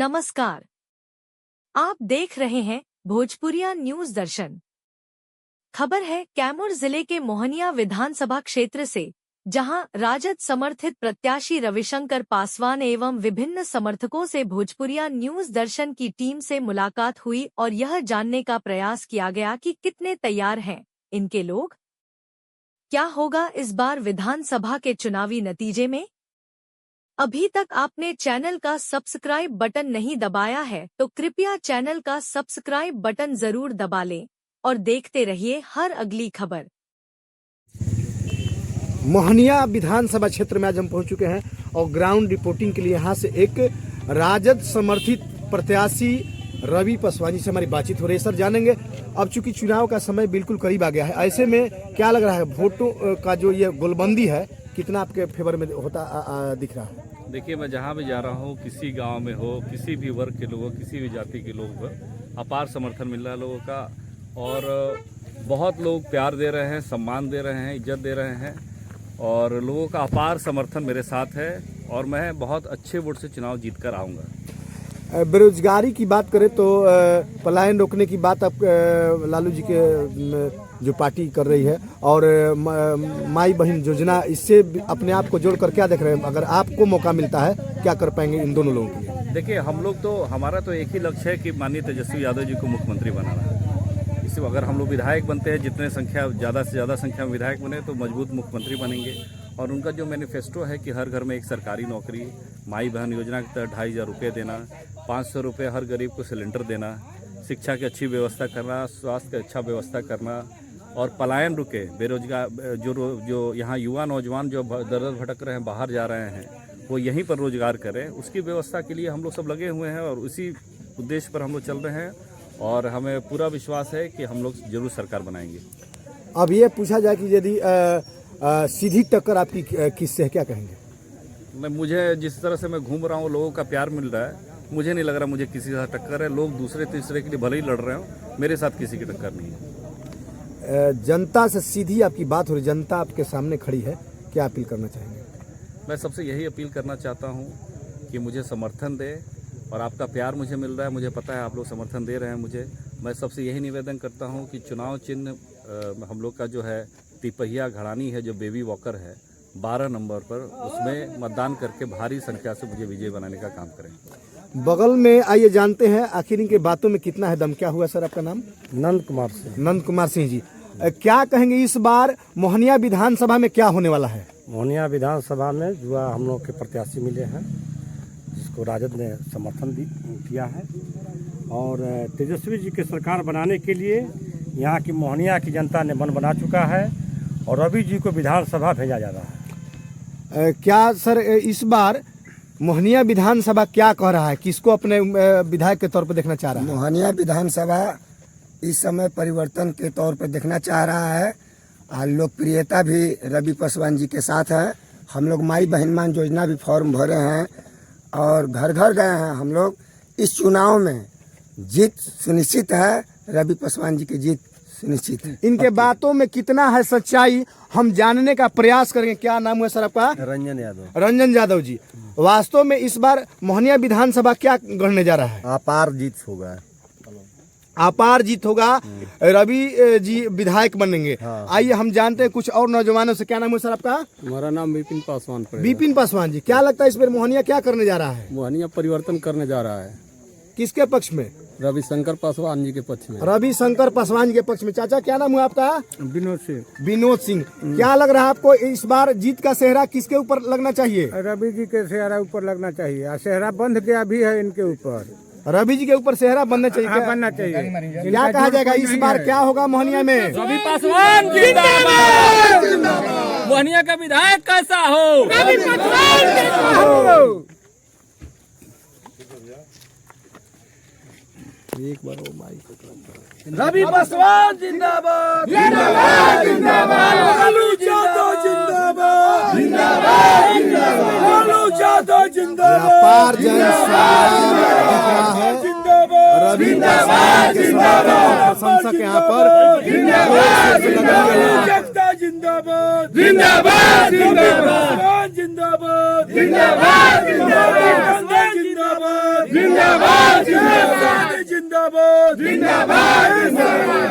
नमस्कार। आप देख रहे हैं भोजपुरिया न्यूज दर्शन। खबर है कैमूर जिले के मोहनिया विधानसभा क्षेत्र से, जहां राजद समर्थित प्रत्याशी रविशंकर पासवान एवं विभिन्न समर्थकों से भोजपुरिया न्यूज दर्शन की टीम से मुलाकात हुई और यह जानने का प्रयास किया गया कि कितने तैयार हैं इनके लोग। क्या होगा इस बार विधानसभा के चुनावी नतीजे में? अभी तक आपने चैनल का सब्सक्राइब बटन नहीं दबाया है तो कृपया चैनल का सब्सक्राइब बटन जरूर दबा लें और देखते रहिए हर अगली खबर। मोहनिया विधानसभा क्षेत्र में आज हम पहुंच चुके हैं और ग्राउंड रिपोर्टिंग के लिए यहाँ से एक राजद समर्थित प्रत्याशी रवि पासवान जी से हमारी बातचीत हो रही है। सर, जानेंगे अब चूंकि चुनाव का समय बिल्कुल करीब आ गया है, ऐसे में क्या लग रहा है वोटों का जो ये गोलबंदी है कितना आपके फेवर में होता दिख रहा है? देखिए, मैं जहाँ भी जा रहा हूँ, किसी गांव में हो, किसी भी वर्ग के लोगों, किसी भी जाति के लोगों को अपार समर्थन मिल रहा है लोगों का, और बहुत लोग प्यार दे रहे हैं, सम्मान दे रहे हैं, इज्जत दे रहे हैं और लोगों का अपार समर्थन मेरे साथ है और मैं बहुत अच्छे वोट से चुनाव जीत कर आऊँगा। बेरोजगारी की बात करें तो पलायन रोकने की बात आप लालू जी के जो पार्टी कर रही है और माई बहन योजना, इससे अपने आप को जोड़कर क्या देख रहे हैं? अगर आपको मौका मिलता है क्या कर पाएंगे इन दोनों लोगों के लिए? देखिए, हम लोग तो, हमारा तो एक ही लक्ष्य है कि माननीय तेजस्वी यादव जी को मुख्यमंत्री बनाना है। इससे अगर हम लोग विधायक बनते हैं, जितने संख्या ज़्यादा से ज़्यादा संख्या में विधायक बने तो मजबूत मुख्यमंत्री बनेंगे। और उनका जो मैनिफेस्टो है कि हर घर में एक सरकारी नौकरी, माई बहन योजना के तहत 2500 रुपये देना, 500 रुपये हर गरीब को सिलेंडर देना, शिक्षा की अच्छी व्यवस्था करना, स्वास्थ्य की अच्छा व्यवस्था करना और पलायन रुके, बेरोजगार जो यहाँ युवा नौजवान जो दर दर भटक रहे हैं, बाहर जा रहे हैं, वो यहीं पर रोजगार करें, उसकी व्यवस्था के लिए हम लोग सब लगे हुए हैं और उसी उद्देश्य पर हम लोग चल रहे हैं और हमें पूरा विश्वास है कि हम लोग जरूर सरकार बनाएंगे। अब ये पूछा जाए कि यदि सीधी टक्कर आपकी किससे है, क्या कहेंगे? मुझे जिस तरह से मैं घूम रहा हूँ, लोगों का प्यार मिल रहा है, मुझे नहीं लग रहा मुझे किसी से टक्कर है। लोग दूसरे तीसरे के लिए भले ही लड़ रहे हो, मेरे साथ किसी की टक्कर नहीं है। जनता से सीधी आपकी बात हो रही, जनता आपके सामने खड़ी है, क्या अपील करना चाहेंगे? मैं सबसे यही अपील करना चाहता हूँ कि मुझे समर्थन दे और आपका प्यार मुझे मिल रहा है, मुझे पता है आप लोग समर्थन दे रहे हैं मुझे। मैं सबसे यही निवेदन करता हूँ कि चुनाव चिन्ह हम लोग का जो है तिपहिया घड़ानी है, जो बेबी वॉकर है 12 नंबर पर, उसमें मतदान करके भारी संख्या से मुझे विजय बनाने का काम करें। बगल में आइए जानते हैं आखिर इनके बातों में कितना है दम। क्या हुआ सर, आपका नाम? नंद कुमार सिंह। नंद कुमार सिंह जी, क्या कहेंगे इस बार मोहनिया विधानसभा में क्या होने वाला है? मोहनिया विधानसभा में जो हम लोग के प्रत्याशी मिले हैं, जिसको राजद ने समर्थन किया है और तेजस्वी जी की सरकार बनाने के लिए यहाँ की मोहनिया की जनता ने मन बना चुका है और रवि जी को विधानसभा भेजा जा रहा है। क्या सर इस बार मोहनिया विधानसभा क्या कह रहा है, किसको अपने विधायक के तौर पर देखना चाह रहा है? मोहनिया विधानसभा इस समय परिवर्तन के तौर पर देखना चाह रहा है और लोकप्रियता भी रवि पासवान जी के साथ है। हम लोग माई बहन मान योजना भी फॉर्म भरे हैं और घर घर गए हैं। हम लोग इस चुनाव में जीत सुनिश्चित है, रवि पासवान जी की जीत सुनिश्चित है। इनके बातों में कितना है सच्चाई, हम जानने का प्रयास करेंगे। क्या नाम हुआ सर आपका? रंजन यादव। रंजन यादव जी, वास्तव में इस बार मोहनिया विधानसभा क्या गढ़ने जा रहा है? अपार जीत होगा। अपार जीत होगा, रवि जी विधायक बनेंगे। आइए हम जानते हैं कुछ और नौजवानों से। क्या नाम है सर आपका? हमारा नाम विपिन पासवान। विपिन पासवान जी, क्या लगता है इस बार मोहनिया क्या करने जा रहा है? मोहनिया परिवर्तन करने जा रहा है। किसके पक्ष में? रविशंकर पासवान जी के पक्ष में। रविशंकर पासवान जी के पक्ष में। चाचा क्या नाम हुआ आपका? विनोद सिंह। विनोद सिंह, क्या लग रहा है आपको इस बार जीत का सेहरा किसके ऊपर लगना चाहिए? रवि जी के सेहरा ऊपर लगना चाहिए। सेहरा बंध गया भी है इनके ऊपर। रवि जी के ऊपर सेहरा बनना चाहिए। बनना चाहिए। क्या कहा जाएगा इस बार क्या होगा मोहनिया में? रवि पासवान जिंदाबाद। मोहनिया का विधायक कैसा हो? रवि पासवान कैसा हो? एक बार रवि पासवान जिंदाबाद। जिंदाबाद जिंदाबाद। लालू यादव जिंदाबाद। जिंदाबाद जिंदाबाद। लालू यादव जिंदाबाद। अपार जनसम्मान दिख रहा है। रवि पासवान जिंदाबाद। प्रशंसक यहाँ पर जिंदाबाद जिंदाबाद। जिंदाबाद जिंदाबाद। जिंदाबाद जिंदाबाद। जिंदाबाद जिंदाबाद। जिंदाबाद जिंदाबाद जिंदाबाद।